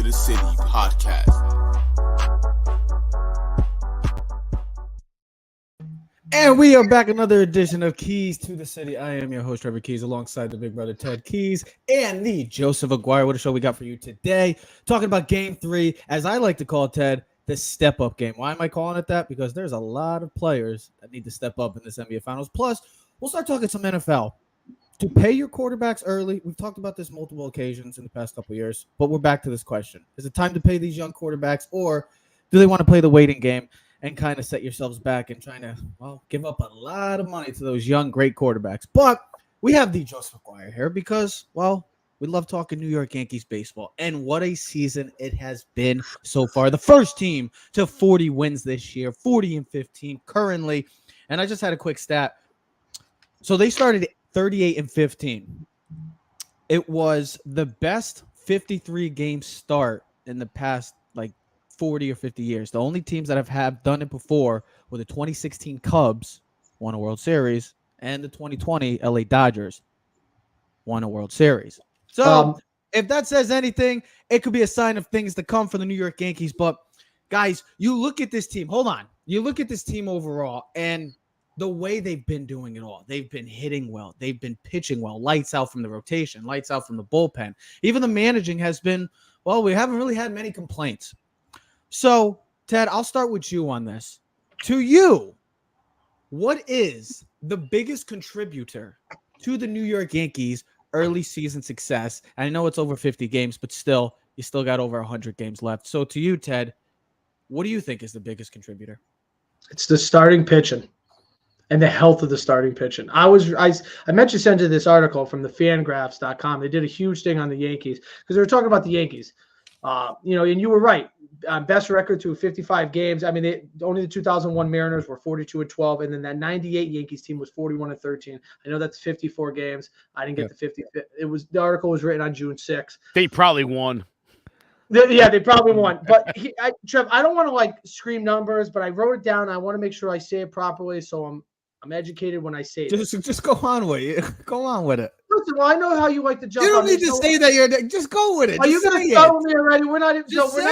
the City podcast. And we are back, another edition of Keys to the City. I am your host, Trevor Keys, alongside the big brother, Ted Keys, and the Joseph Aguirre. What a show we got for you today. Talking about Game 3, as I like to call it, Ted, the step-up game. Why am I calling it that? Because there's a lot of players that need to step up in this NBA Finals. Plus, we'll start talking some NFL. To pay your quarterbacks early, we've talked about this multiple occasions in the past couple of years, but we're back to this question. Is it time to pay these young quarterbacks, or do they want to play the waiting game and kind of set yourselves back and trying to, give up a lot of money to those young, great quarterbacks? But we have the Joseph Aguirre here because, we love talking New York Yankees baseball. And what a season it has been so far. The first team to 40 wins this year, 40-15 currently. And I just had a quick stat. So they started 38-15. It was the best 53-game start in the past, 40 or 50 years. The only teams that have done it before were the 2016 Cubs, won a World Series, and the 2020 LA Dodgers, won a World Series. So if that says anything, it could be a sign of things to come for the New York Yankees. But guys, you look at this team. Hold on. You look at this team overall, and the way they've been doing it all. They've been hitting well. They've been pitching well. Lights out from the rotation. Lights out from the bullpen. Even the managing has been, we haven't really had many complaints. So, Ted, I'll start with you on this. To you, what is the biggest contributor to the New York Yankees' early season success? I know it's over 50 games, but still, you still got over 100 games left. So to you, Ted, what do you think is the biggest contributor? It's the starting pitching and the health of the starting pitching. I meant to send you this article from the fangraphs.com. They did a huge thing on the Yankees because they were talking about the Yankees. And you were right. Best record through 55 games. I mean, only the 2001 Mariners were 42-12, and then that 98 Yankees team was 41-13. I know that's 54 games. I didn't get the 50. The article was written on June 6th. They probably won. They probably won. But Trev, I don't want to scream numbers, but I wrote it down. I want to make sure I say it properly, so I'm educated when I say it. Just go on with it. Go on with it. Listen, well, I know how you like to jump. You don't need to say that you're. Just go with it. Are you going to start with me already? We're not even. Just say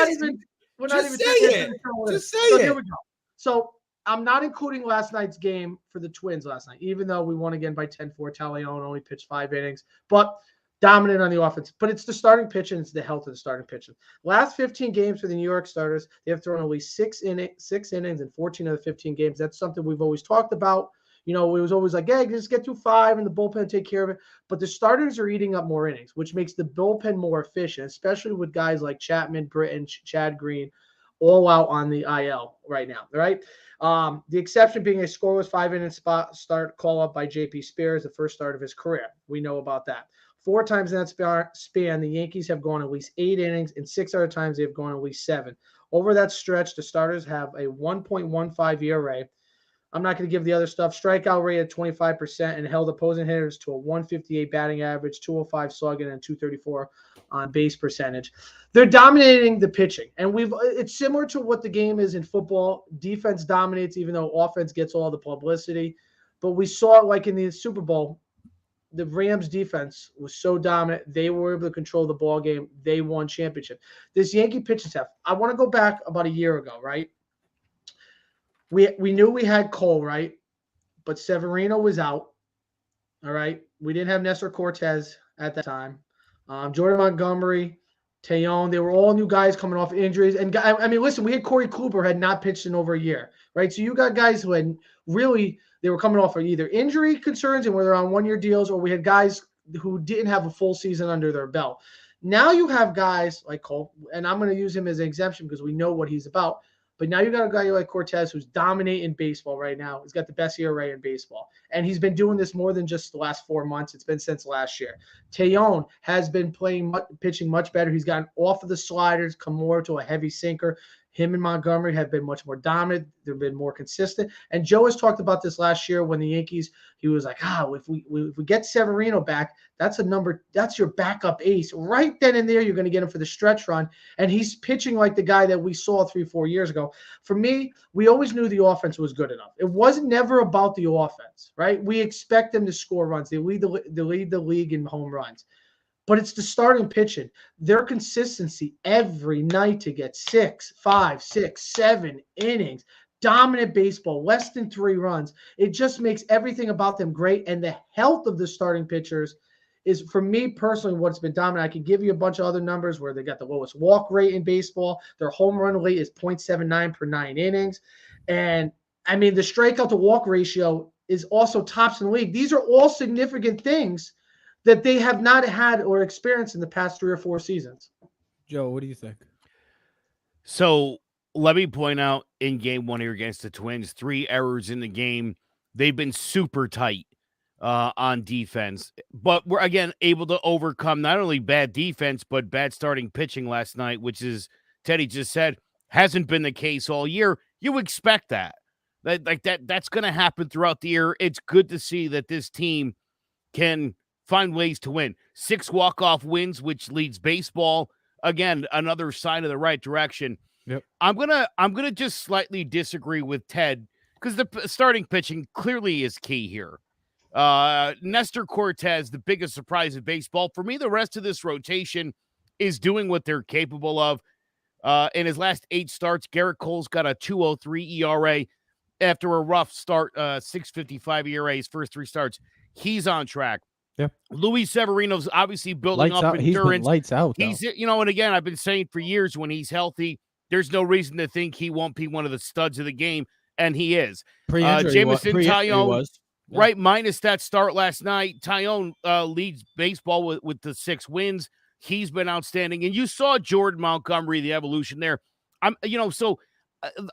it. Here we go. So I'm not including last night's game for the Twins last night, even though we won again by 10-4. Talion only pitched 5 innings, but dominant on the offense. But it's the starting pitching. It's the health of the starting pitching. Last 15 games for the New York starters, they have thrown at least 6 innings in 14 of the 15 games. That's something we've always talked about. It was always just get to 5 and the bullpen take care of it. But the starters are eating up more innings, which makes the bullpen more efficient, especially with guys like Chapman, Britton, Chad Green, all out on the IL right now, right? The exception being a scoreless 5-inning start call up by J.P. Spears, the first start of his career. We know about that. 4 times in that span, the Yankees have gone at least 8 innings, and 6 other times they've gone at least 7. Over that stretch, the starters have a 1.15 ERA. I'm not going to give the other stuff. Strikeout rate at 25% and held opposing hitters to a 158 batting average, 205 slugging, and 234 on base percentage. They're dominating the pitching, and it's similar to what the game is in football. Defense dominates, even though offense gets all the publicity. But we saw it in the Super Bowl. The Rams defense was so dominant. They were able to control the ball game. They won championship. This Yankee pitching staff, I want to go back about a year ago, right? We knew we had Cole, right? But Severino was out, all right? We didn't have Nestor Cortez at that time. Jordan Montgomery, Taillon, they were all new guys coming off injuries. And, listen, we had Corey Kluber had not pitched in over a year, right? So you got guys who had really – they were coming off of either injury concerns and whether on one-year deals, or we had guys who didn't have a full season under their belt. Now you have guys like Cole, and I'm going to use him as an exemption because we know what he's about. But now you got a guy like Cortez who's dominating baseball right now. He's got the best ERA in baseball. And he's been doing this more than just the last 4 months. It's been since last year. Taillon has been pitching much better. He's gotten off of the sliders, come more to a heavy sinker. Him and Montgomery have been much more dominant. They've been more consistent. And Joe has talked about this last year when the Yankees, he was like, if we get Severino back, that's your backup ace. Right then and there, you're going to get him for the stretch run. And he's pitching like the guy that we saw 3-4 years ago. For me, we always knew the offense was good enough. It wasn't never about the offense, right? We expect them to score runs. They lead the league in home runs. but it's the starting pitching. Their consistency every night to get 6, 5, 6, 7 innings, dominant baseball, less than 3 runs. It just makes everything about them great. And the health of the starting pitchers is, for me personally, what's been dominant. I can give you a bunch of other numbers where they got the lowest walk rate in baseball. Their home run rate is 0.79 per 9 innings. And I mean, the strikeout to walk ratio is also tops in the league. These are all significant things that they have not had or experienced in the past 3 or 4 seasons. Joe, what do you think? So let me point out in game 1 here against the Twins, 3 errors in the game. They've been super tight on defense, but we're again able to overcome not only bad defense, but bad starting pitching last night, which is, Teddy just said, hasn't been the case all year. You expect that. That's going to happen throughout the year. It's good to see that this team can find ways to win. 6 walk-off wins, which leads baseball. Again, another sign of the right direction. Yep. I'm gonna just slightly disagree with Ted because the starting pitching clearly is key here. Nestor Cortez, the biggest surprise of baseball. For me, the rest of this rotation is doing what they're capable of. In his last 8 starts, Garrett Cole's got a 2.03 ERA. After a rough start, 6.55 ERA, his first 3 starts, he's on track. Yeah. Luis Severino's obviously building Lights up out. He's been endurance. lights out. Though. He's, and again, I've been saying for years, when he's healthy, there's no reason to think he won't be one of the studs of the game, and he is. Jameson Taillon, Yeah. right, minus that start last night. Taillon leads baseball with the 6 wins. He's been outstanding, and you saw Jordan Montgomery, the evolution there. So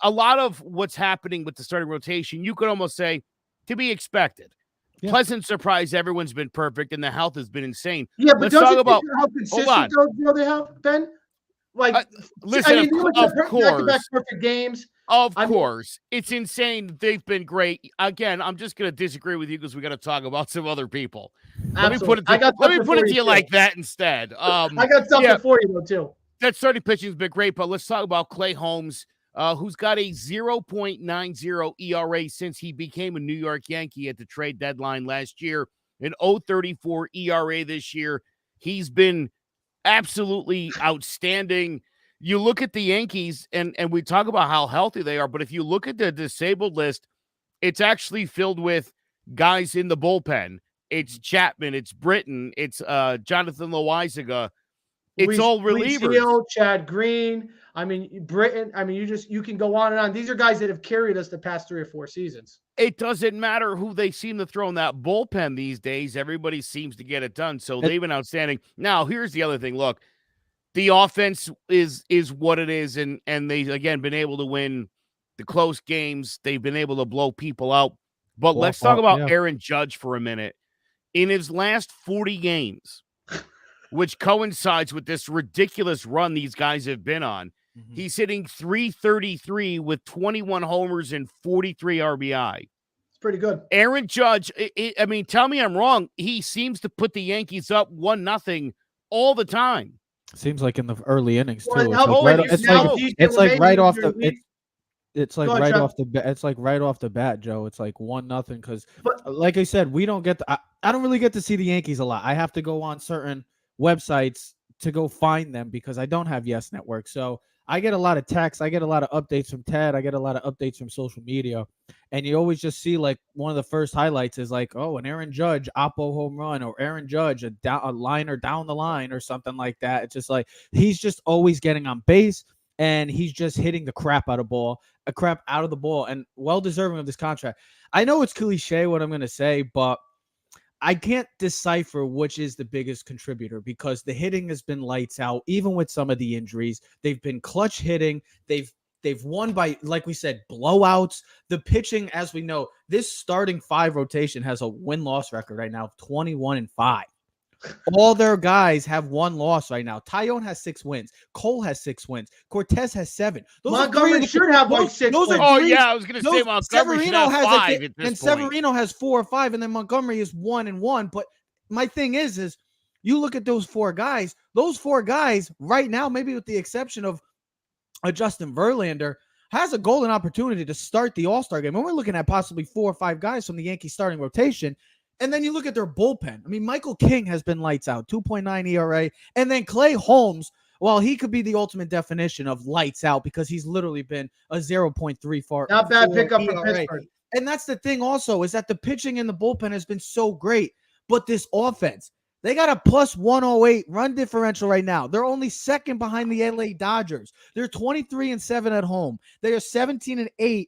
a lot of what's happening with the starting rotation, you could almost say, to be expected. Yeah. Pleasant surprise. Everyone's been perfect, and the health has been insane. Yeah, but let's don't talk you about how consistent they have been? Like, listen, of course, perfect games. Of course, it's insane. They've been great. Again, I'm just going to disagree with you because we got to talk about some other people. Let me put it to you like that instead. I got something for you though too. That starting pitching has been great, but let's talk about Klay Holmes, who's got a 0.90 ERA since he became a New York Yankee at the trade deadline last year, an 0.34 ERA this year. He's been absolutely outstanding. You look at the Yankees, and we talk about how healthy they are, but if you look at the disabled list, it's actually filled with guys in the bullpen. It's Chapman, it's Britton, it's Jonathan Loaizaga. It's all relievers. Hill, Chad Green. I mean, Britton. I mean, you can go on and on. These are guys that have carried us the past 3 or 4 seasons. It doesn't matter who they seem to throw in that bullpen these days. Everybody seems to get it done. So they've been outstanding. Now, here's the other thing. Look, the offense is what it is, and they've, again, been able to win the close games. They've been able to blow people out. But let's talk about Aaron Judge for a minute. In his last 40 games, which coincides with this ridiculous run these guys have been on, he's hitting .333 with 21 homers and 43 RBI. It's pretty good. Aaron Judge, I mean, tell me I'm wrong. He seems to put the Yankees up 1-0 all the time. Seems like in the early innings too. It's like right off the bat, Joe. It's like 1-0 because, like I said, we don't get. I don't really get to see the Yankees a lot. I have to go on certain websites to go find them because I don't have Yes Network. So I get a lot of texts. I get a lot of updates from Ted. I get a lot of updates from social media. And you always just see like one of the first highlights is like, oh, an Aaron Judge Oppo home run, or Aaron Judge a liner down the line or something like that. It's just like he's just always getting on base and he's just hitting the crap out of the ball and well deserving of this contract. I know it's cliche what I'm going to say, but I can't decipher which is the biggest contributor because the hitting has been lights out, even with some of the injuries. They've been clutch hitting. They've won by, like we said, blowouts. The pitching, as we know, this starting 5 rotation has a win-loss record right now of 21-5. All their guys have 1 loss right now. Taillon has 6 wins. Cole has 6 wins. Cortez has 7. Montgomery should have like 6 wins. I was going to say Montgomery should have 5 at this point. Severino has 4 or 5, and then Montgomery is 1-1. But my thing is you look at those 4 guys. Those 4 guys right now, maybe with the exception of Justin Verlander, has a golden opportunity to start the All-Star game. And we're looking at possibly 4 or 5 guys from the Yankees starting rotation. And then you look at their bullpen. I mean, Michael King has been lights out, 2.9 ERA. And then Klay Holmes, well, he could be the ultimate definition of lights out because he's literally been a 0.34 Not bad pickup ERA. for Pittsburgh. And that's the thing also is that the pitching in the bullpen has been so great. But this offense, they got a plus 108 run differential right now. They're only second behind the LA Dodgers. They're 23-7 at home. They are 17-8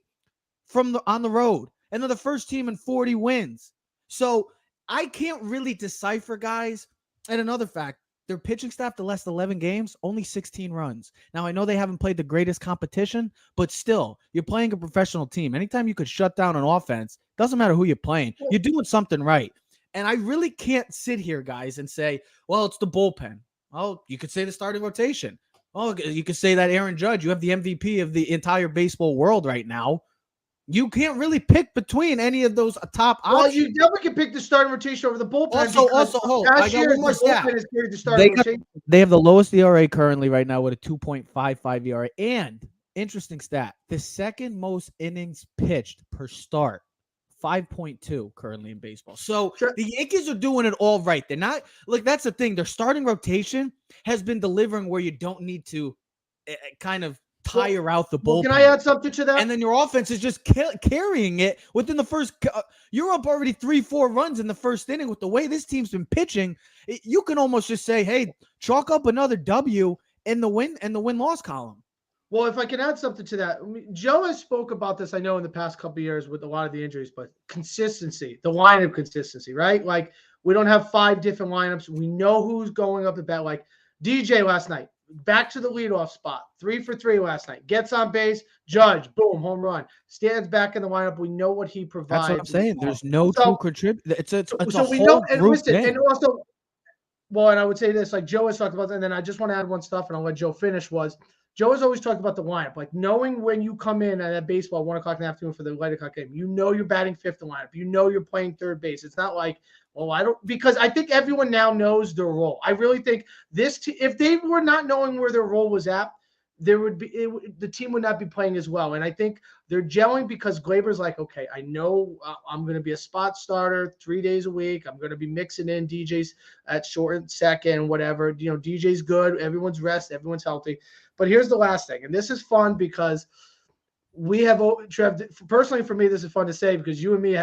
on the road. And they're the first team in 40 wins. So I can't really decipher, guys. And another fact, their pitching staff the last 11 games, only 16 runs. Now, I know they haven't played the greatest competition, but still, you're playing a professional team. Anytime you could shut down an offense, doesn't matter who you're playing, you're doing something right. And I really can't sit here, guys, and say, well, it's the bullpen. Oh, you could say the starting rotation. Oh, you could say that Aaron Judge, you have the MVP of the entire baseball world right now. You can't really pick between any of those top options. Well, you definitely can pick the starting rotation over the bullpen. Also, hold. I got one more stat. The They have the lowest ERA currently right now with a 2.55 ERA. And interesting stat, the second most innings pitched per start, 5.2 currently in baseball. So the Yankees are doing it all right. They're not like that's the thing. Their starting rotation has been delivering where you don't need to kind of tire out the bullpen. Can I add something to that? And then your offense is just carrying it within the first. You're up already 3-4 runs in the first inning with the way this team's been pitching. You can almost just say, "Hey, chalk up another W in the win-loss column." Well, if I can add something to that, Joe has spoke about this, I know, in the past couple of years with a lot of the injuries, but consistency, the lineup consistency, right? Like, we don't have 5 different lineups. We know who's going up at bat. Like, DJ last night, back to the leadoff spot, 3 for 3 last night. Gets on base, Judge, boom, home run. Stands back in the lineup. We know what he provides. That's what I'm saying. There's no true contributor. It's a we whole know, and group listen, game. and also, well, and I would say this, like Joe has talked about, and then I just want to add one stuff, and I'll let Joe finish, was Joe has always talked about the lineup, like knowing when you come in at baseball 1 o'clock in the afternoon for the light o'clock game, you know you're batting 5th in lineup. You know you're playing third base. It's not like, well, I don't, because I think everyone now knows their role. I really think if they were not knowing where their role was at, the team would not be playing as well. And I think they're gelling because Glaber's like, okay, I know I'm going to be a spot starter 3 days a week. I'm going to be mixing in DJs at short and second, whatever. You know, DJ's good. Everyone's rest. Everyone's healthy. But here's the last thing, and this is fun because we have, Trev, personally for me, this is fun to say because you and me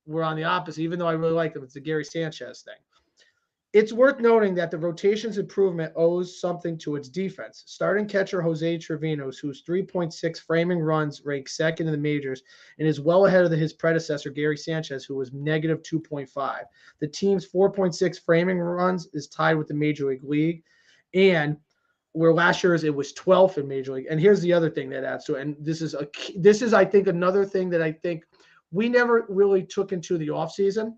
we're on the opposite, even though I really like them. It's the Gary Sanchez thing. It's worth noting that the rotation's improvement owes something to its defense. Starting catcher Jose Trevino, whose 3.6 framing runs ranks second in the majors and is well ahead of his predecessor, Gary Sanchez, who was negative 2.5. The team's 4.6 framing runs is tied with the Major League, and where last year's it was 12th in Major League. And here's the other thing that adds to it, and this is I think another thing that I think we never really took into the offseason,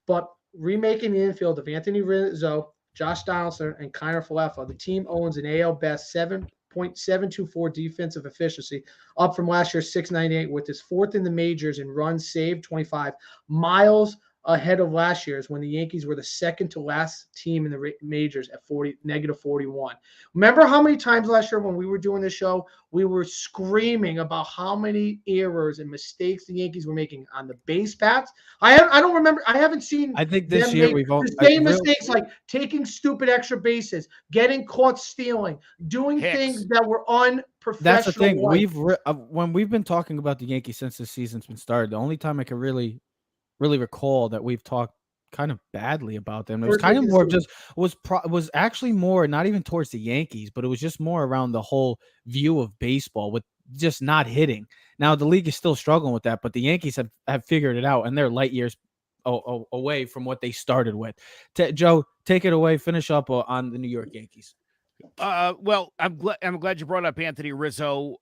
but remaking the infield of Anthony Rizzo, Josh Donaldson, and Kiner Falefa, the team owns an AL best 7.724 defensive efficiency, up from last year's 698, with his 4th in the majors in runs saved 25, miles ahead of last year's when the Yankees were the second to last team in the majors at negative 41. Remember how many times last year when we were doing this show, we were screaming about how many errors and mistakes the Yankees were making on the base paths? I don't remember. I haven't seen. I think this year we've the same mistakes like taking stupid extra bases, getting caught stealing, doing things that were unprofessional. That's the thing. When we've been talking about the Yankees since the season's been started, the only time I can really recall that we've talked kind of badly about them. It was kind of more of just was actually more not even towards the Yankees, but it was just more around the whole view of baseball with just not hitting. Now the league is still struggling with that, but the Yankees have figured it out, and they're light years away from what they started with. Joe, take it away. Finish up on the New York Yankees. Well, I'm glad you brought up Anthony Rizzo.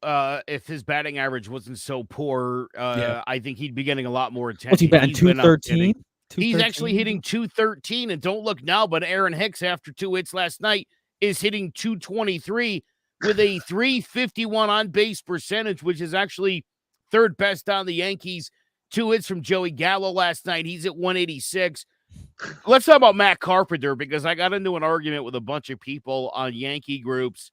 If his batting average wasn't so poor, I think he'd be getting a lot more attention. What's he batting, 213? He's actually hitting 213, and don't look now, but Aaron Hicks, after 2 hits last night, is hitting 223 with a 351 on base percentage, which is actually 3rd best on the Yankees. 2 hits from Joey Gallo last night. He's at 186. Let's talk about Matt Carpenter, because I got into an argument with a bunch of people on Yankee groups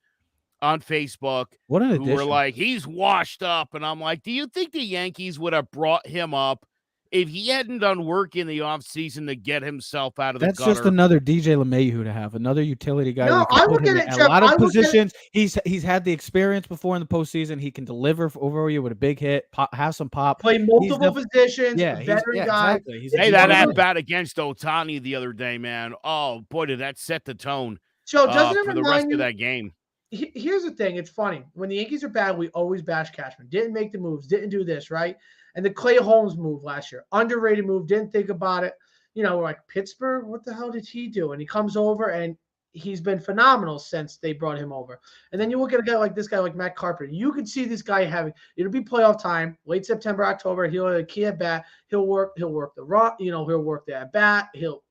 on Facebook who were like, he's washed up. And I'm like, do you think the Yankees would have brought him up If he hadn't done work in the offseason to get himself out of the That's gutter, just another DJ LeMahieu to have, another utility guy. No, We can I put look him at in it, a Jeff. lot I of look at it- positions. He's had the experience before in the postseason. He can deliver over you with a big hit, have some pop. Play multiple positions. Yeah, Veteran guy. exactly. He's a hey, DJ that LeMahieu. at bat against Ohtani the other day, man. Oh boy, did that set the tone So doesn't it for the rest remind of you? that game. Here's the thing. It's funny. When the Yankees are bad, we always bash Cashman. Didn't make the moves. Didn't do this, right? And the Klay Holmes move last year. Underrated move. Didn't think about it. You know, we're like, Pittsburgh, what the hell did he do? And he comes over, and he's been phenomenal since they brought him over. And then you look at a guy like this guy, like Matt Carpenter. You could see this guy having – it'll be playoff time, late September, October. He'll have a key at bat. He'll work the run. You know, he'll work the at bat. He'll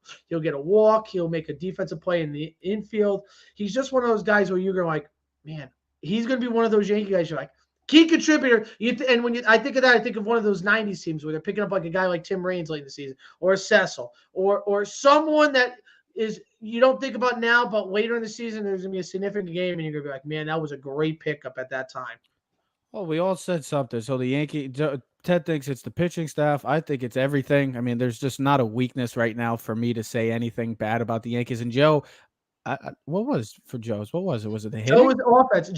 get a walk. He'll make a defensive play in the infield. He's just one of those guys where you're going to like, man, he's going to be one of those Yankee guys. You're like, key contributor. And when I think of that, I think of one of those 90s teams where they're picking up like a guy like Tim Raines late in the season, or a Cecil, or someone that is you don't think about now, but later in the season there's going to be a significant game, and you're going to be like, man, that was a great pickup at that time. Well, we all said something. So Ted thinks it's the pitching staff. I think it's everything. I mean, there's just not a weakness right now for me to say anything bad about the Yankees. And Joe, what was for Joe's? What was it? Was it the hitting? Joe was offense.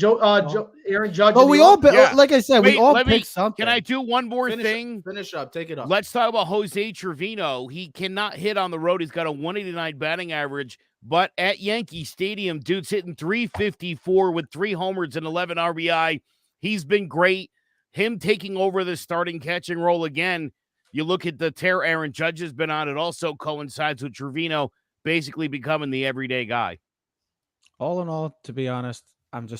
Aaron Judge. Oh, we all, Yeah. like I said, Wait, we all let me- picked something. Can I do one more thing? Finish up. Take it up. Let's talk about Jose Trevino. He cannot hit on the road. He's got a 189 batting average, but at Yankee Stadium, dude's hitting 354 with 3 homers and 11 RBI. He's been great. Him taking over the starting catching role again. You look at the tear Aaron Judge has been on. It also coincides with Trevino basically becoming the everyday guy. All in all, to be honest,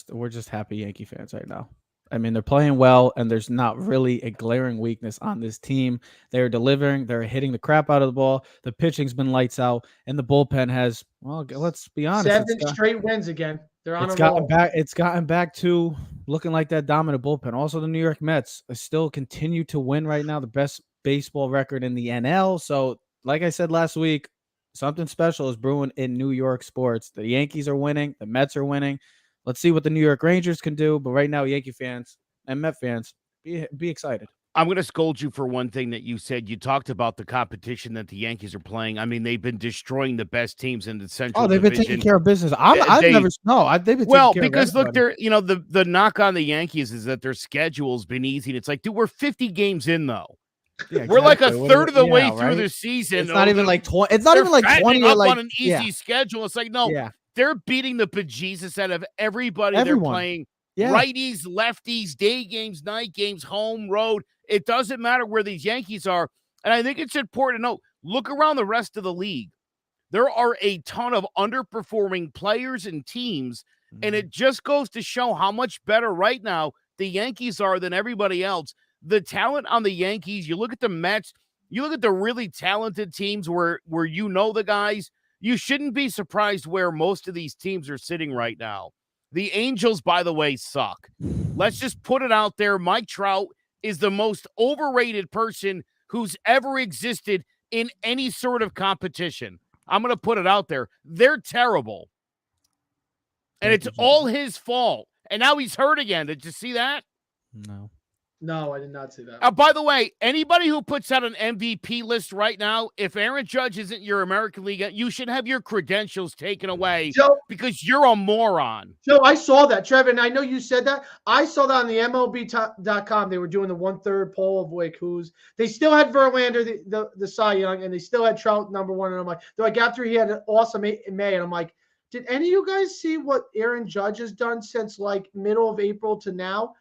we're just happy Yankee fans right now. I mean, they're playing well, and there's not really a glaring weakness on this team. They're delivering. They're hitting the crap out of the ball. The pitching's been lights out, and the bullpen has, well, let's be honest. 7 straight wins again. They're on It's a roll. gotten back to looking like that dominant bullpen. Also, the New York Mets still continue to win right now, the best baseball record in the NL. So, like I said last week, something special is brewing in New York sports. The Yankees are winning. The Mets are winning. Let's see what the New York Rangers can do. But right now, Yankee fans and Met fans, be excited. I'm going to scold you for one thing that you said. You talked about the competition that the Yankees are playing. I mean, they've been destroying the best teams in the Central They've been Division. taking care of business. They've been taking Well, care of because look, everybody. the knock on the Yankees is that their schedule's been easy. And it's like, dude, we're 50 games in though. Yeah, We're like a exactly. third of the way through right? the season. It's not even like 20. It's not They're even like 20 fattening or up like on an easy schedule. It's like, no, Yeah. they're beating the bejesus out of everybody. Everyone. They're playing Yeah. righties, lefties, day games, night games, home, road. It doesn't matter where these Yankees are. And I think it's important to note, look around the rest of the league. There are a ton of underperforming players and teams, and it just goes to show how much better right now the Yankees are than everybody else. The talent on the Yankees, you look at the Mets, you look at the really talented teams where you know the guys, you shouldn't be surprised where most of these teams are sitting right now. The Angels, by the way, suck. Let's just put it out there. Mike Trout is the most overrated person who's ever existed in any sort of competition. I'm going to put it out there. They're terrible. And it's all his fault. And now he's hurt again. Did you see that? No, I did not see that. By the way, anybody who puts out an MVP list right now, if Aaron Judge isn't your American League, you should have your credentials taken away because you're a moron. Joe, I saw that, Trevor, and I know you said that. I saw that on the MLB.com. They were doing the 1/3 poll of like they still had Verlander, the Cy Young, and they still had Trout number 1. And I'm like, after he had an awesome in May, and I'm like, did any of you guys see what Aaron Judge has done since like middle of April to now?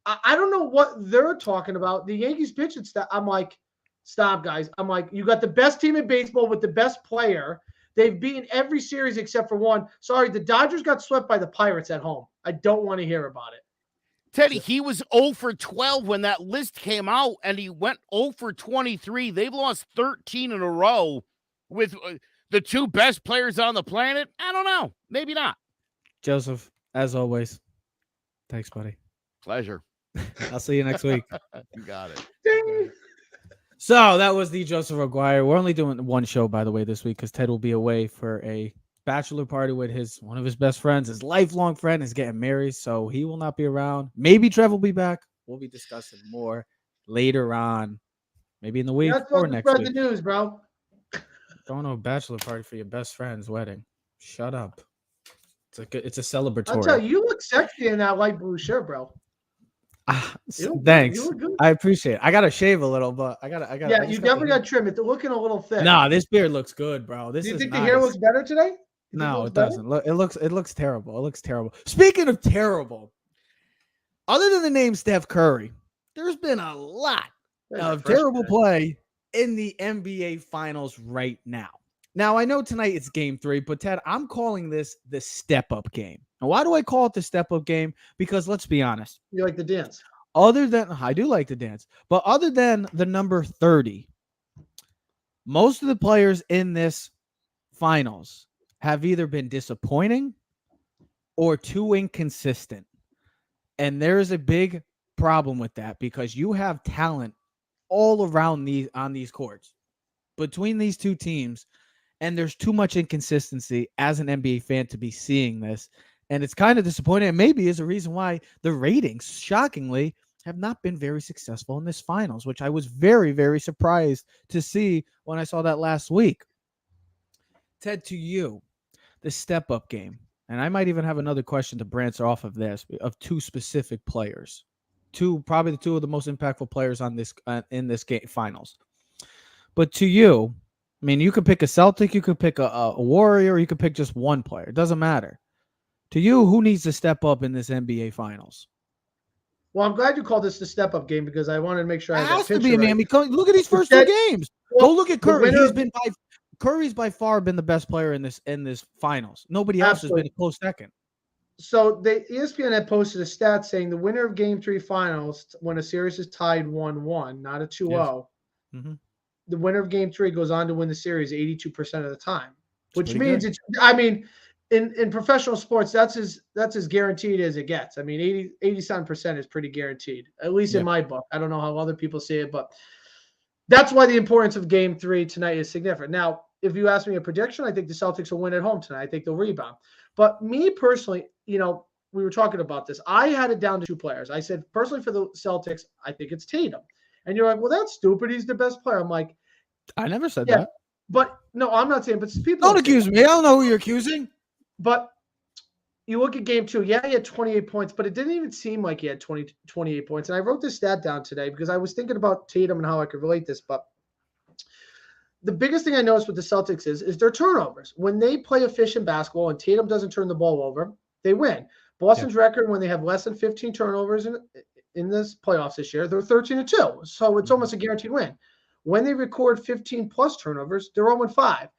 I don't know what they're talking about. The Yankees pitching staff. I'm like, stop, guys. I'm like, you got the best team in baseball with the best player. They've beaten every series except for one. Sorry, the Dodgers got swept by the Pirates at home. I don't want to hear about it. Teddy, he was 0 for 12 when that list came out, and he went 0 for 23. They've lost 13 in a row with the 2 best players on the planet. I don't know. Maybe not. Joseph, as always, thanks, buddy. Pleasure. I'll see you next week. You got it. Ding. So that was the Joseph Aguirre. We're only doing one show, by the way, this week because Ted will be away for a bachelor party with one of his best friends. His lifelong friend is getting married, so he will not be around. Maybe Trev will be back. We'll be discussing more later on maybe in the You're week not or supposed to next spread week. the news, bro. Going to a bachelor party for your best friend's wedding. Shut up. It's a I'll tell celebratory. you, you look sexy in that light blue shirt, bro. You look Thanks. Good. You look good. I appreciate it. I gotta shave a little, but I Yeah, just you got definitely got to trim it. They're looking a little thick. Nah, this beard looks good, bro. This Do you is think the nice. hair looks better today? You think No, looks it better? doesn't. Look, it looks terrible. It looks terrible. Speaking of terrible, other than the name Steph Curry, there's been a lot That's of fresh terrible today. play in the NBA Finals right now. Now, I know tonight it's game 3, but Ted, I'm calling this the step-up game. And why do I call it the step-up game? Because let's be honest. You like the dance? Other than, I do like to dance, but other than the number 30, most of the players in this Finals have either been disappointing or too inconsistent. And there is a big problem with that because you have talent all around on these courts between these two teams, and there's too much inconsistency as an NBA fan to be seeing this. And it's kind of disappointing. And maybe is a reason why the ratings, shockingly, have not been very successful in this Finals, which I was very, very surprised to see when I saw that last week. Ted, to you, the step-up game, and I might even have another question to branch off of this, of two specific players, probably the two of the most impactful players on this in this game Finals. But to you, I mean, you could pick a Celtic, you could pick a Warrior, you could pick just one player. It doesn't matter. To you, who needs to step up in this NBA Finals? Well, I'm glad you called this the step-up game because I wanted to make sure I It had that has to picture be, right. man. Because look at these first two games. Go look at Curry. Curry's by far been the best player in this Finals. Nobody else has been a close second. So ESPN had posted a stat saying the winner of Game 3 Finals, when a series is tied 1-1, not a 2-0, Yes. Mm-hmm. the winner of Game 3 goes on to win the series 82% of the time, which means good. in professional sports, that's as guaranteed as it gets. I mean, 87% is pretty guaranteed, at least in my book. I don't know how other people see it, but that's why the importance of Game 3 tonight is significant. Now, if you ask me a prediction, I think the Celtics will win at home tonight. I think they'll rebound. But me personally, we were talking about this. I had it down to two players. I said, personally for the Celtics, I think it's Tatum. And you're like, well, that's stupid. He's the best player. I'm like, I never said that. But no, I'm not saying, but people don't accuse me. I don't know who you're accusing. But you look at Game 2, he had 28 points, but it didn't even seem like he had 28 points. And I wrote this stat down today because I was thinking about Tatum and how I could relate this. But the biggest thing I noticed with the Celtics is their turnovers. When they play efficient basketball and Tatum doesn't turn the ball over, they win. Boston's record when they have less than 15 turnovers in this playoffs this year, they're 13-2. So it's almost a guaranteed win. When they record 15 plus turnovers, they're 0-5.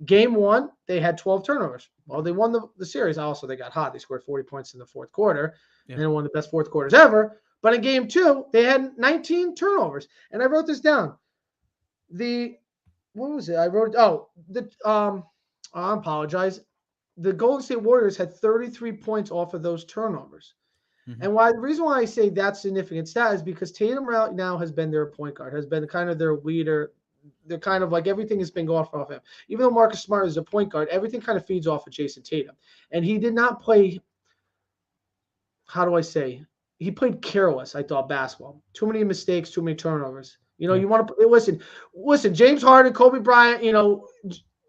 Game 1, they had 12 turnovers. Well, they won the series. Also, they got hot. They scored 40 points in the fourth quarter, and one of the best fourth quarters ever. But in Game 2, they had 19 turnovers. And I wrote this down. What was it? I wrote, I apologize. The Golden State Warriors had 33 points off of those turnovers. Mm-hmm. And the reason why I say that's significant stat is because Tatum right now has been their point guard, has been kind of their leader. They're kind of like everything has been going off him. Even though Marcus Smart is a point guard, everything kind of feeds off of Jason Tatum. And he did not play, he played careless, I thought, basketball. Too many mistakes, too many turnovers. You want to listen, James Harden, Kobe Bryant,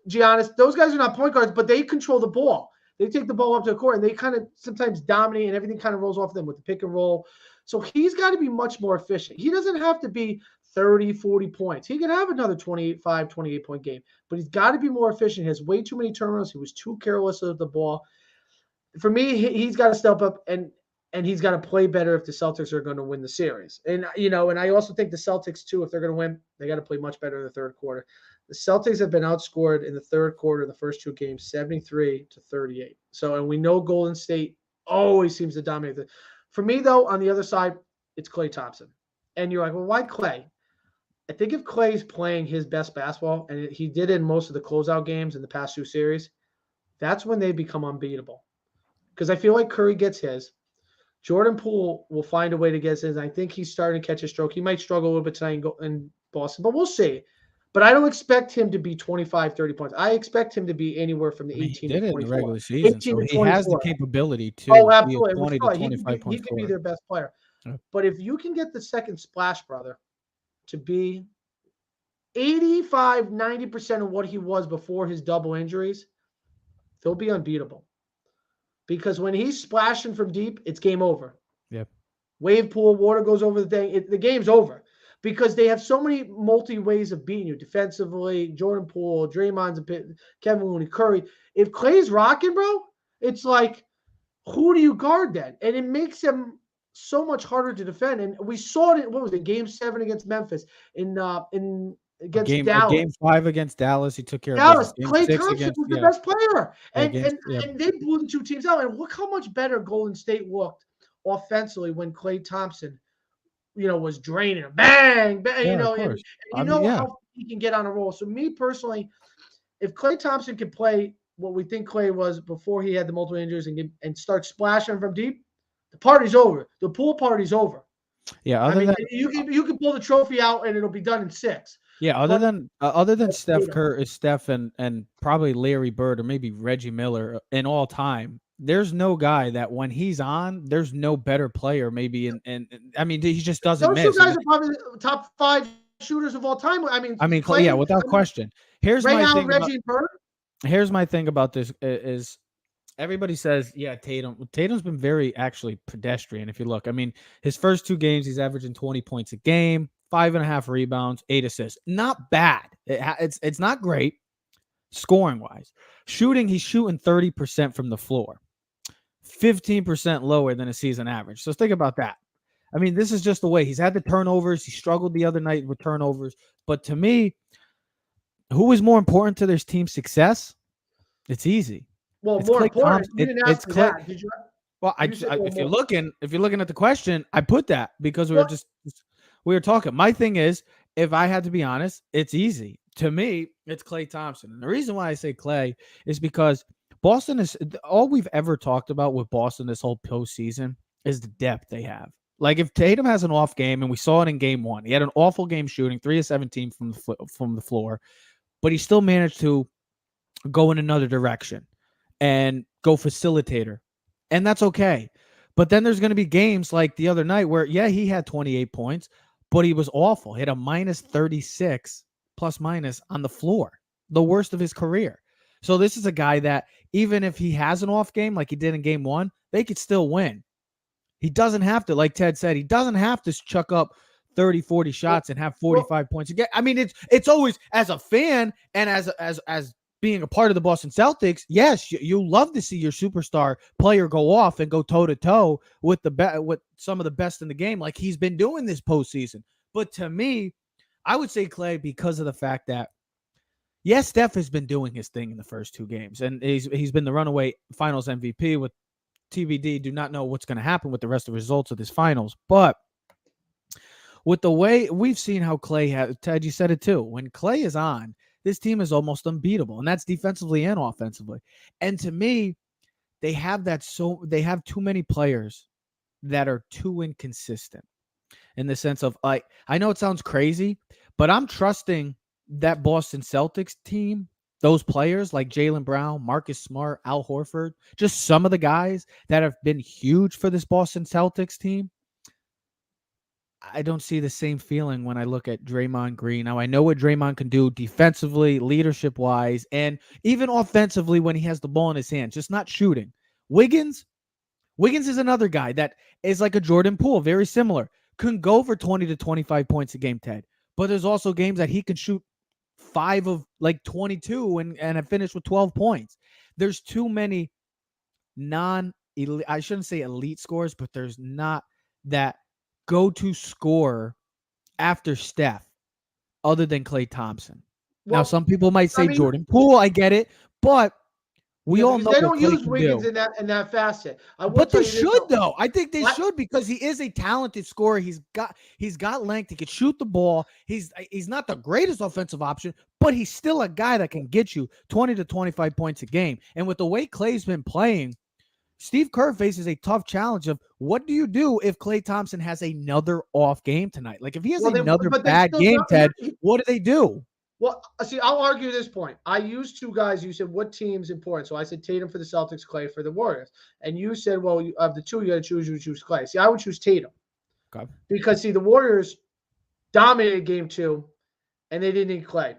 Giannis, those guys are not point guards, but they control the ball. They take the ball up to the court and they kind of sometimes dominate and everything kind of rolls off them with the pick and roll. So he's got to be much more efficient. He doesn't have to be 30, 40 points. He can have another 28-point game, but he's got to be more efficient. He has way too many turnovers. He was too careless of the ball. For me, he's got to step up and he's got to play better if the Celtics are going to win the series. And I also think the Celtics too, if they're going to win, they got to play much better in the third quarter. The Celtics have been outscored in the third quarter, the first two games, 73-38. So, and we know Golden State always seems to dominate. For me, though, on the other side, it's Klay Thompson. And you're like, well, why Klay? I think if Klay's playing his best basketball, and he did in most of the closeout games in the past two series, that's when they become unbeatable. Because I feel like Curry gets his. Jordan Poole will find a way to get his. I think he's starting to catch a stroke. He might struggle a little bit tonight in Boston, but we'll see. But I don't expect him to be 25, 30 points. I expect him to be anywhere from the 18 he did to 24. It in the regular season, so he has the capability to absolutely. be a 20 to 25 point He can be their best player. Yeah. But if you can get the second splash brother to be 85-90% of what he was before his double injuries, they'll be unbeatable. Because when he's splashing from deep, it's game over. Yep. Wave pool, water goes over the thing. The game's over. Because they have so many ways of beating you defensively. Jordan Poole, Draymond's a bit, Kevin Looney, Curry. If Klay's rocking, bro, it's like, who do you guard then? And it makes him so much harder to defend. And we saw it. What was it? Game 7 against Memphis. Against Dallas. Game 5 against Dallas, he took care Dallas. of business. Klay Game 6 Thompson against, was the best player, and they blew the two teams out. And look how much better Golden State looked offensively when Klay Thompson, was draining him. Bang, bang, and how he can get on a roll. So me personally, if Klay Thompson can play what we think Klay was before he had the multiple injuries and start splashing from deep, the party's over. The pool party's over. Yeah, you can pull the trophy out and it'll be done in 6. Yeah, other than Steph and probably Larry Bird or maybe Reggie Miller in all time, there's no guy that when he's on, there's no better player maybe. And I mean, he just doesn't miss. Those two guys are probably top 5 shooters of all time. Klay, without question. Here's my thing. Reggie Bird. Here's my thing about this is everybody says, yeah, Tatum's been very actually pedestrian. If you look, his first 2 games, he's averaging 20 points a game. 5.5 rebounds, 8 assists. Not bad. It's not great scoring wise. Shooting, he's shooting 30% from the floor, 15% lower than a season average. So think about that. This is just the way he's had the turnovers. He struggled the other night with turnovers. But to me, who is more important to this team's success? It's easy. Well, more important. It's Klay. Did you? Well, if you're looking at the question, I put that because we were talking. My thing is, if I had to be honest, it's easy. To me, it's Klay Thompson. And the reason why I say Klay is because Boston is all we've ever talked about with Boston this whole postseason is the depth they have. Like if Tatum has an off game, and we saw it in game 1, he had an awful game shooting, 3 of 17 from the floor, but he still managed to go in another direction and go facilitator. And that's okay. But then there's going to be games like the other night where, he had 28 points, but he was awful. He had a minus 36 plus minus on the floor, the worst of his career. So this is a guy that even if he has an off game like he did in game 1, they could still win. He doesn't have to, like Ted said, he doesn't have to chuck up 30, 40 shots and have 45 points a game. It's always, as a fan and as being a part of the Boston Celtics, yes, you love to see your superstar player go off and go toe-to-toe with with some of the best in the game like he's been doing this postseason. But to me, I would say Klay because of the fact that, yes, Steph has been doing his thing in the first 2 games, and he's been the runaway finals MVP with TBD. Do not know what's going to happen with the rest of the results of this finals. But with the way we've seen how Klay has, Ted, you said it too, when Klay is on, this team is almost unbeatable, and that's defensively and offensively. And to me, they have too many players that are too inconsistent in the sense of, I know it sounds crazy, but I'm trusting that Boston Celtics team, those players like Jaylen Brown, Marcus Smart, Al Horford, just some of the guys that have been huge for this Boston Celtics team. I don't see the same feeling when I look at Draymond Green. Now, I know what Draymond can do defensively, leadership-wise, and even offensively when he has the ball in his hands, just not shooting. Wiggins is another guy that is like a Jordan Poole, very similar. Can go for 20 to 25 points a game, Ted. But there's also games that he can shoot 5 of like 22 and have finished with 12 points. There's too many non-elite, I shouldn't say elite scores, but there's not that go-to scorer after Steph other than Klay Thompson. Now, some people might say Jordan Poole. I get it, but we all know they don't what use Wiggins in that facet. But they should, though. I think they should because he is a talented scorer. He's got length. He can shoot the ball. He's not the greatest offensive option, but he's still a guy that can get you 20 to 25 points a game. And with the way Klay's been playing, Steve Kerr faces a tough challenge of what do you do if Klay Thompson has another off game tonight? Like if he has another bad game, Ted, what do they do? Well, see, I'll argue this point. I used 2 guys. You said, what team's important? So I said Tatum for the Celtics, Klay for the Warriors. And you said, well, of the 2, you got to choose. You choose Klay. See, I would choose Tatum. Okay. Because, see, the Warriors dominated game 2. and they didn't need Klay.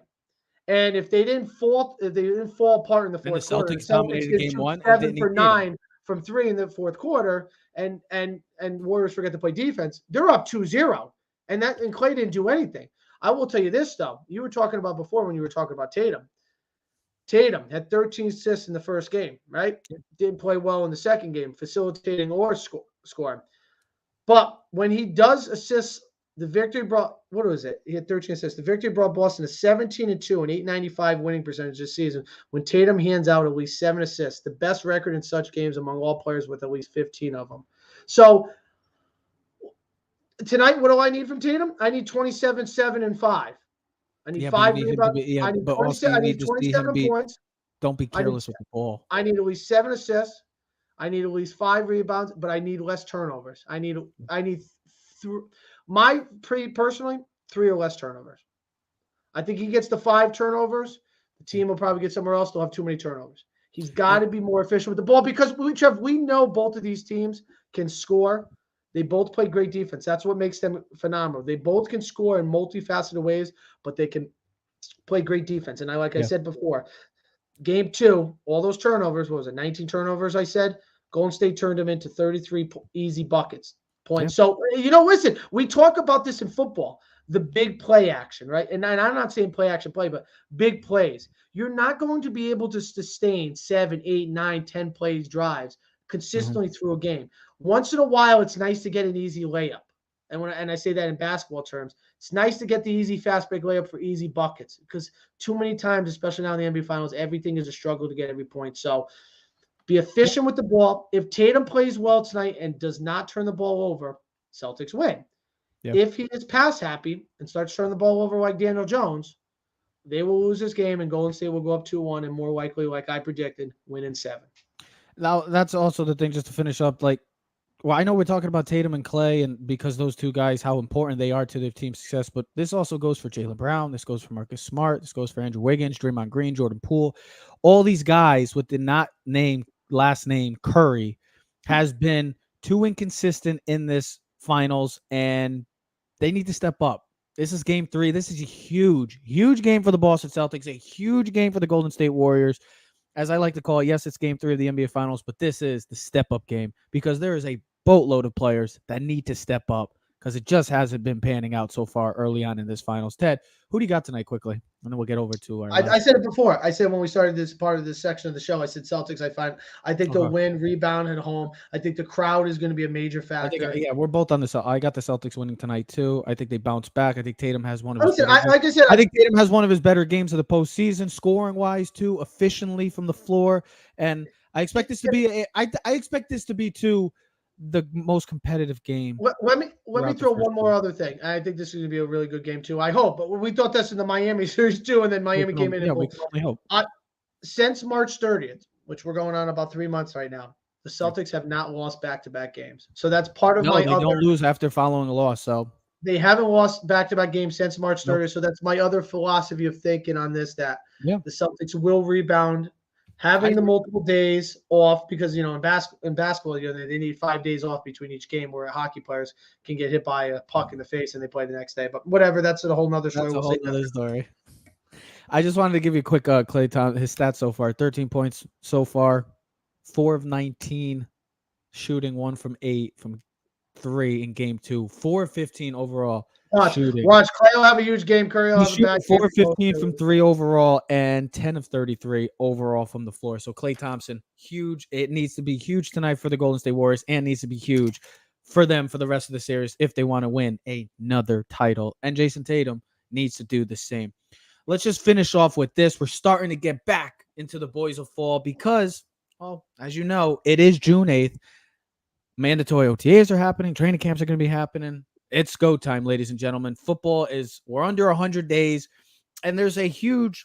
And if they didn't fall apart in the And the fourth quarter, the Celtics Celtics dominated did game shoot one and 7 didn't for need Tatum. 9 from 3 in the fourth quarter, and Warriors forget to play defense. They're up 2-0, and Klay didn't do anything. I will tell you this though. You were talking about before when you were talking about Tatum. Tatum had 13 assists in the first game, right? Didn't play well in the second game, facilitating or scoring. But when he does assist, the victory brought, what was it? He had 13 assists. The victory brought Boston to 17-2 and 895 winning percentage this season when Tatum hands out at least 7 assists, the best record in such games among all players with at least 15 of them. So tonight, what do I need from Tatum? I need 27, 7, and 5. I need 5 rebounds. I need 27. I need 27 points. Don't be careless with the ball. I need at least 7 assists. I need at least 5 rebounds, but I need less turnovers. I need personally 3 or less turnovers. I think he gets the 5 turnovers. The team will probably get somewhere else. They'll have too many turnovers. He's got to be more efficient with the ball because we know both of these teams can score. They both play great defense. That's what makes them phenomenal. They both can score in multifaceted ways, but they can play great defense. And I said before, game 2, all those turnovers, what was it, 19 turnovers I said? Golden State turned them into 33 easy points. Yeah. So, listen, we talk about this in football, the big play action, right? And I'm not saying play action play, but big plays. You're not going to be able to sustain 7, 8, 9, 10 plays drives consistently through a game. Once in a while, it's nice to get an easy layup. And I say that in basketball terms, it's nice to get the easy fast break layup for easy buckets because too many times, especially now in the NBA Finals, everything is a struggle to get every point. So be efficient with the ball. If Tatum plays well tonight and does not turn the ball over, Celtics win. Yep. If he is pass happy and starts turning the ball over like Daniel Jones, they will lose this game and Golden State will go up 2-1 and more likely, like I predicted, win in 7. Now, that's also the thing, just to finish up, well, I know we're talking about Tatum and Klay, and because those two guys, how important they are to their team's success, but this also goes for Jaylen Brown. This goes for Marcus Smart. This goes for Andrew Wiggins, Draymond Green, Jordan Poole. All these guys with the last name Curry has been too inconsistent in this finals, and they need to step up. This is game 3. This is a huge, huge game for the Boston Celtics, a huge game for the Golden State Warriors. As I like to call it, yes, it's game 3 of the NBA Finals, but this is the step-up game because there is a boatload of players that need to step up because it just hasn't been panning out so far early on in this finals. Ted, who do you got tonight quickly? And then we'll get over to our I said it before. I said when we started this part of this section of the show, I said Celtics. I think they'll win, rebound at home. I think the crowd is going to be a major factor. We're both on this. I got the Celtics winning tonight too. I think they bounce back. I think Tatum has one of his I think Tatum has one of his better games of the postseason, scoring wise too, efficiently from the floor. And I expect this to be I expect this to be too the most competitive game. Let me throw one more other thing. I think this is going to be a really good game too. I hope. But we thought this in the Miami series too, and then Miami came in. Yeah, we can only hope. Since March 30th, which we're going on about 3 months right now, the Celtics have not lost back-to-back games. So that's part of my. They don't lose after following a loss. So they haven't lost back-to-back games since March 30th. Nope. So that's my other philosophy of thinking on this. That the Celtics will rebound. Having the multiple days off because, in basketball, they need 5 days off between each game where hockey players can get hit by a puck in the face and they play the next day. But whatever, that's a whole nother story. That's a whole nother story. I just wanted to give you a quick Klay Thompson, his stats so far. 13 points so far, 4 of 19 shooting, 1 from 8 from 3 in game 2, 4 of 15 overall. Watch, Klay will have a huge game. Curry will have a bad 4 of 15 from 3 overall and 10 of 33 overall from the floor. So Klay Thompson, huge. It needs to be huge tonight for the Golden State Warriors and needs to be huge for them for the rest of the series if they want to win another title. And Jason Tatum needs to do the same. Let's just finish off with this. We're starting to get back into the boys of fall because, well, as you know, it is June 8th. Mandatory OTAs are happening. Training camps are going to be happening. It's go time, ladies and gentlemen. We're under 100 days, and there's a huge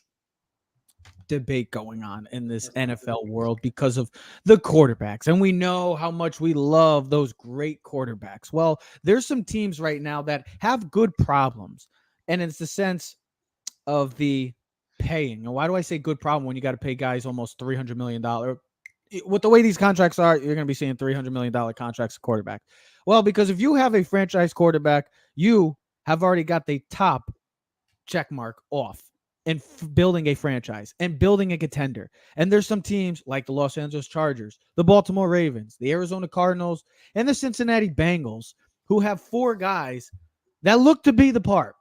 debate going on in this NFL world because of the quarterbacks. And we know how much we love those great quarterbacks. Well, there's some teams right now that have good problems, and it's the sense of the paying. And why do I say good problem when you got to pay guys almost $300 million? With the way these contracts are, you're going to be seeing $300 million contracts a quarterback. Well, because if you have a franchise quarterback, you have already got the top check mark off and building a franchise and building a contender. And there's some teams like the Los Angeles Chargers, the Baltimore Ravens, the Arizona Cardinals, and the Cincinnati Bengals who have 4 guys that look to be the part,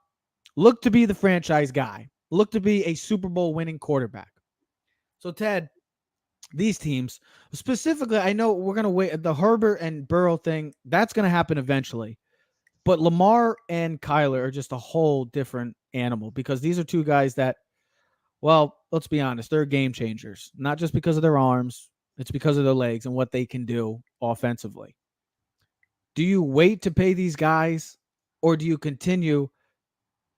look to be the franchise guy, look to be a Super Bowl winning quarterback. So, Ted, these teams, specifically, I know we're going to wait. The Herbert and Burrow thing, that's going to happen eventually. But Lamar and Kyler are just a whole different animal because these are 2 guys that, well, let's be honest, they're game changers. Not just because of their arms, it's because of their legs and what they can do offensively. Do you wait to pay these guys, or do you continue,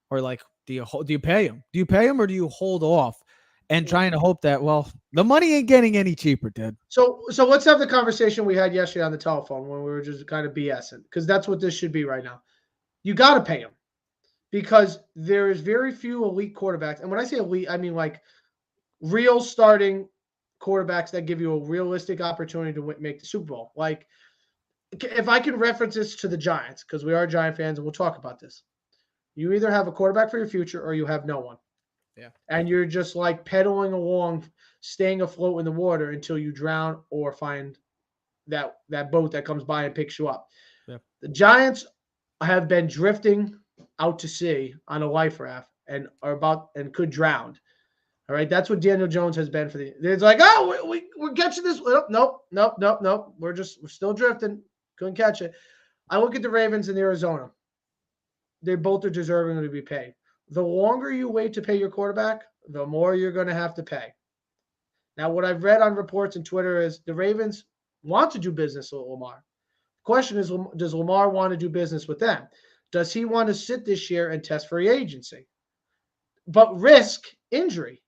or like, do you pay them? Do you pay them, or do you hold off and trying to hope that, well, the money ain't getting any cheaper, Ted? So let's have the conversation we had yesterday on the telephone when we were just kind of BSing, because that's what this should be right now. You got to pay them because there is very few elite quarterbacks. And when I say elite, I mean like real starting quarterbacks that give you a realistic opportunity to make the Super Bowl. Like, if I can reference this to the Giants, because we are Giant fans and we'll talk about this. You either have a quarterback for your future or you have no one. Yeah. And you're just like pedaling along, staying afloat in the water until you drown or find that boat that comes by and picks you up. Yeah. The Giants have been drifting out to sea on a life raft and could drown. All right. That's what Daniel Jones has been for it's like, oh, we're catching this. Nope. We're still drifting. Couldn't catch it. I look at the Ravens in Arizona. They both are deserving to be paid. The longer you wait to pay your quarterback, the more you're going to have to pay. Now, what I've read on reports and Twitter is the Ravens want to do business with Lamar. The question is, does Lamar want to do business with them? Does he want to sit this year and test free agency, but risk injury?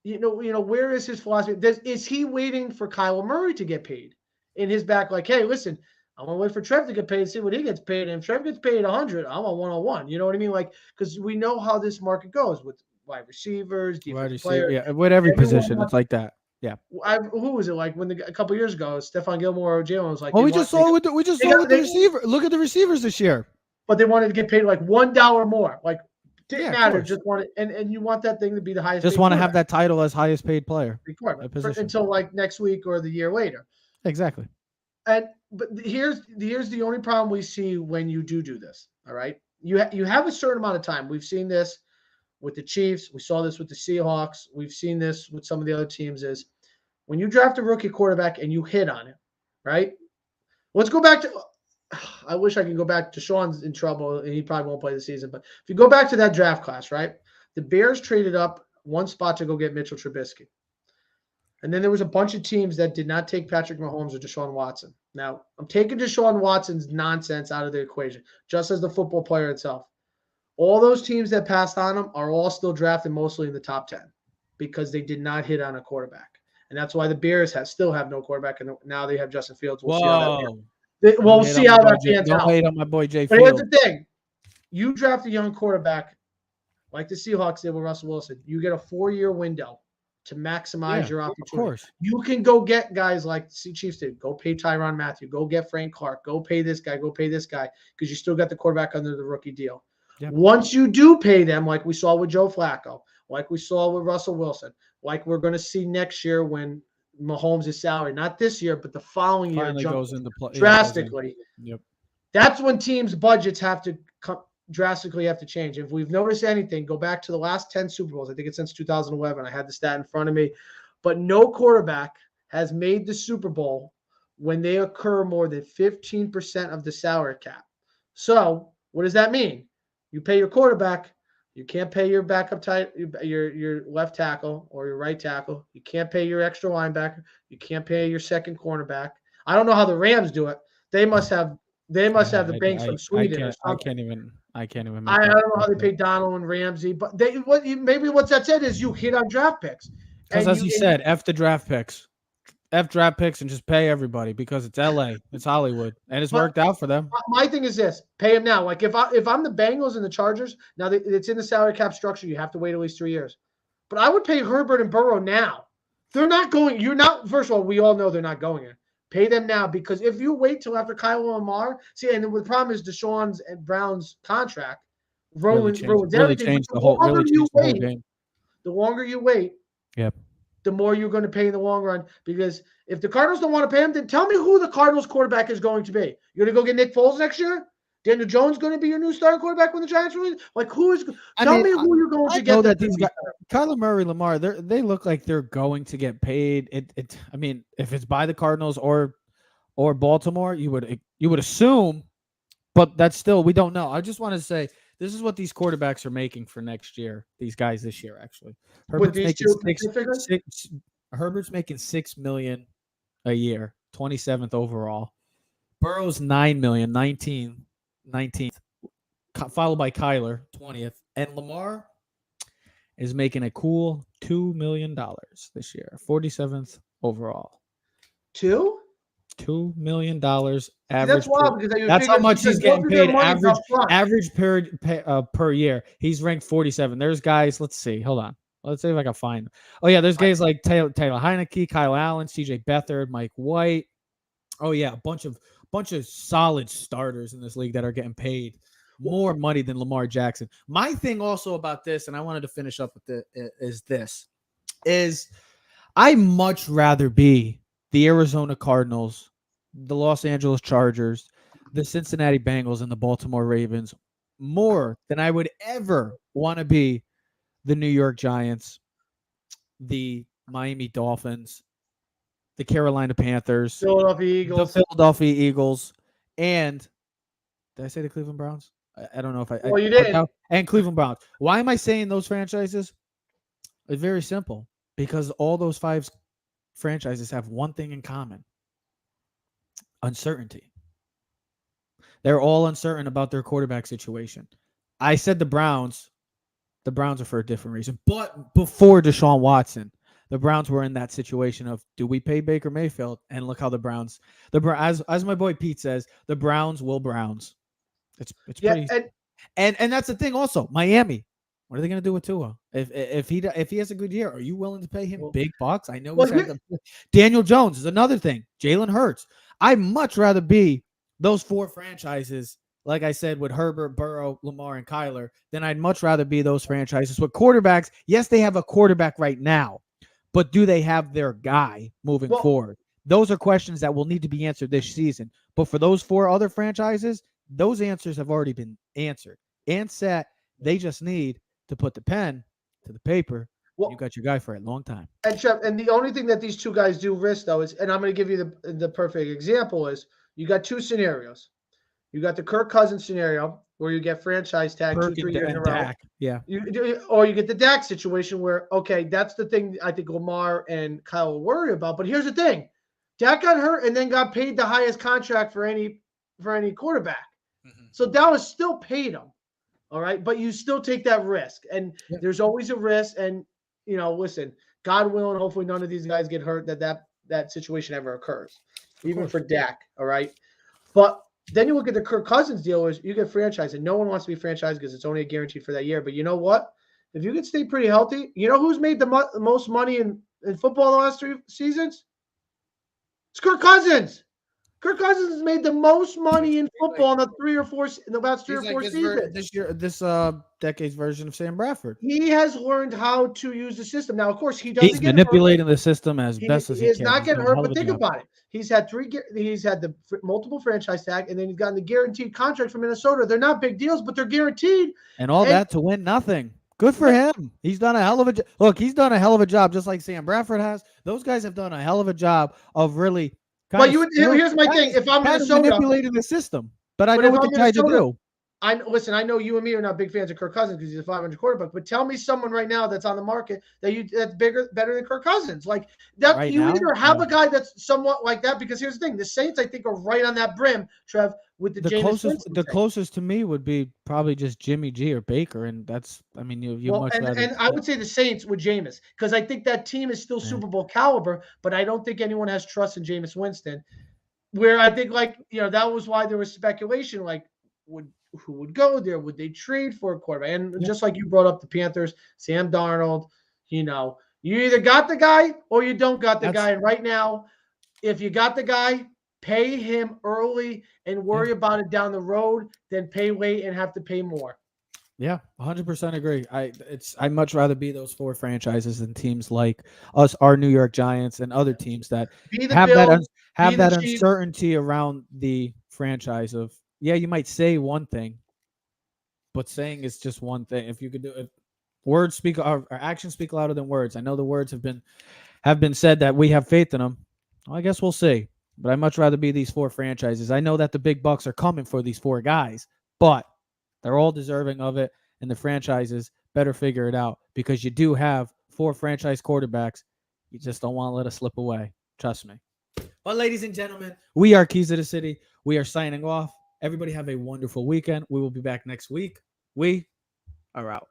You know, where is his philosophy? Is he waiting for Kyler Murray to get paid in his back? Like, hey, listen, I'm going to wait for Trev to get paid, see what he gets paid. And if Trev gets paid 100, I'm on 101. You know what I mean? Like, because we know how this market goes with wide receivers, defensive players. Yeah, with every position, it's like that. Yeah. Who was it like when a couple years ago, Stephon Gilmore or Jalen was like, well, we just saw with the receiver. Look at the receivers this year. But they wanted to get paid like $1 more. Like, didn't matter. Just wanted, and you want that thing to be the highest. Just want to have that title as highest paid player until like next week or the year later. Exactly. But here's the only problem we see when you do this. All right, you have a certain amount of time. We've seen this with the Chiefs. We saw this with the Seahawks. We've seen this with some of the other teams. Is when you draft a rookie quarterback and you hit on it, right? Let's go back to. I wish I could go back to Sean's in trouble and he probably won't play the season. But if you go back to that draft class, right? The Bears traded up one spot to go get Mitchell Trubisky. And then there was a bunch of teams that did not take Patrick Mahomes or Deshaun Watson. Now, I'm taking Deshaun Watson's nonsense out of the equation, just as the football player itself. All those teams that passed on him are all still drafted mostly in the top 10 because they did not hit on a quarterback. And that's why the Bears still have no quarterback, and now they have Justin Fields. We'll see how that pans out. Don't hate on my boy Jay But Fields. here's the thing. You draft a young quarterback like the Seahawks did with Russell Wilson. You get a 4-year window to maximize your opportunity. Of course. You can go get guys like the Chiefs did. Go pay Tyrann Mathieu. Go get Frank Clark. Go pay this guy. Go pay this guy because you still got the quarterback under the rookie deal. Yep. Once you do pay them, like we saw with Joe Flacco, like we saw with Russell Wilson, like we're going to see next year when Mahomes' salary, not this year, but the following year, goes into play drastically. Yep. That's when teams' budgets have to drastically have to change. If we've noticed anything, go back to the last 10 Super Bowls. I think it's since 2011. I had the stat in front of me. But no quarterback has made the Super Bowl when they occur more than 15% of the salary cap. So what does that mean? You pay your quarterback. You can't pay your backup your left tackle or your right tackle. You can't pay your extra linebacker. You can't pay your second cornerback. I don't know how the Rams do it. They must have the banks from Sweden. I can't even. I don't know how they pay Donald and Ramsey, but maybe what that said is you hit on draft picks. Because as you said, F the draft picks. F draft picks and just pay everybody because it's LA, it's Hollywood, and it's worked out for them. My thing is this: pay them now. Like if I'm the Bengals and the Chargers, now it's in the salary cap structure. You have to wait at least 3 years. But I would pay Herbert and Burrow now. They're not going. You're not. First of all, we all know they're not going in. Pay them now because if you wait till after Kyler and Lamar, see, and the problem is Deshaun's and Brown's contract ruins Really everything. changed But the whole game. the longer you wait, Yep. the more you're going to pay in the long run. Because if the Cardinals don't want to pay him, then tell me who the Cardinals quarterback is going to be. You're going to go get Nick Foles next year? Daniel Jones going to be your new starting quarterback when the Giants release? Like, who is? Tell me who you're going to get. I know that these guys, Kyler Murray, Lamar, they look like they're going to get paid. I mean, if it's by the Cardinals or Baltimore, you would assume, but that's still, we don't know. I just want to say this is what these quarterbacks are making for next year. These guys this year, actually, Herbert's making $6 million a year, 27th overall. Burrow's $9 million, 19th, followed by Kyler, 20th, and Lamar is making a cool $2 million this year, 47th overall. $2 million average. That's wild because that's how much he's getting paid average per year. He's ranked 47. There's guys. Let's see. Hold on. Let's see if I can find them. Oh yeah, there's guys like Taylor Heineke, Kyle Allen, CJ Beathard, Mike White. Oh yeah, a bunch of solid starters in this league that are getting paid more money than Lamar Jackson. My thing also about this, and I wanted to finish up with is I much rather be the Arizona Cardinals, the Los Angeles Chargers, the Cincinnati Bengals, and the Baltimore Ravens more than I would ever want to be the New York Giants, the Miami Dolphins, the Carolina Panthers, the Philadelphia Eagles, and did I say the Cleveland Browns? I don't know if Well, you did. And Cleveland Browns. Why am I saying those franchises? It's very simple. Because all those 5 franchises have one thing in common. Uncertainty. They're all uncertain about their quarterback situation. I said the Browns are for a different reason. But before Deshaun Watson, the Browns were in that situation of, do we pay Baker Mayfield? And look how the Browns, as my boy Pete says, the Browns will Browns. It's pretty. And that's the thing also. Miami, what are they going to do with Tua? If he has a good year, are you willing to pay him big bucks? I know Daniel Jones is another thing. Jalen Hurts. I'd much rather be those 4 franchises, like I said, with Herbert, Burrow, Lamar, and Kyler, than I'd much rather be those franchises with quarterbacks. Yes, they have a quarterback right now, but do they have their guy moving forward? Those are questions that will need to be answered this season. But for those 4 other franchises, those answers have already been answered and set. They just need to put the pen to the paper. You got your guy for a long time. And Trev, and the only thing that these 2 guys do risk, though, is, and I'm going to give you the perfect example, is you got 2 scenarios. You got the Kirk Cousins scenario where you get franchise tag 2-3 years in a row. Dak. Yeah. Or you get the Dak situation where, okay, that's the thing I think Lamar and Kyle will worry about. But here's the thing. Dak got hurt and then got paid the highest contract for any quarterback. Mm-hmm. So Dallas still paid him. All right. But you still take that risk. And there's always a risk. And, listen, God willing, hopefully none of these guys get hurt that situation ever occurs, even for Dak. All right. But then you look at the Kirk Cousins deal is you get franchised, and no one wants to be franchised because it's only a guarantee for that year. But you know what? If you can stay pretty healthy, you know who's made the most money in football the last 3 seasons? It's Kirk Cousins. Kirk Cousins has made the most money in football in the last 3 or 4 seasons. This decade's version of Sam Bradford. He has learned how to use the system. Now, of course, he's manipulating the system as best as he can. He's not getting hurt, but think about it. He's had the multiple franchise tag, and then he's gotten the guaranteed contract from Minnesota. They're not big deals, but they're guaranteed. And that to win nothing. Good for him. He's done a hell of a job. Look, he's done a hell of a job, just like Sam Bradford has. Those guys have done a hell of a job of really. Here's my thing. If I'm Minnesota, manipulating the system, but I know what they tried to do. I know you and me are not big fans of Kirk Cousins because he's a 500 quarterback. But tell me someone right now that's on the market that's better than Kirk Cousins. Like that, right you now? Either have a guy that's somewhat like that. Because here's the thing: the Saints, I think, are right on that brim, Trev. With the closest to me would be probably just Jimmy G or Baker, and that's I would say the Saints with Jameis because I think that team is still Super Bowl caliber, but I don't think anyone has trust in Jameis Winston. Where I think that was why there was speculation who would go there? Would they trade for a quarterback? And just like you brought up the Panthers, Sam Darnold, you either got the guy or you don't got the guy. And right now, if you got the guy, pay him early and worry about it down the road, then pay late and have to pay more. Yeah, 100% agree. I'd much rather be those four franchises than teams like us, our New York Giants, and other teams that Be the have that Bills, have be the that Chiefs. uncertainty around the franchise of, yeah, you might say one thing, but saying is just one thing. If you could do it, words speak or actions speak louder than words. I know the words have been said that we have faith in them. Well, I guess we'll see. But I'd much rather be these four franchises. I know that the big bucks are coming for these four guys, but they're all deserving of it, and the franchises better figure it out because you do have four franchise quarterbacks. You just don't want to let it slip away. Trust me. But ladies and gentlemen, we are Keys of the City. We are signing off. Everybody have a wonderful weekend. We will be back next week. We are out.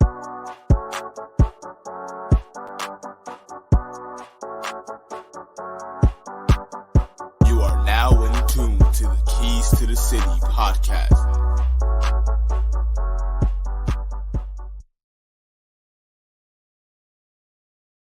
You are now in tune to the Keys to the City podcast.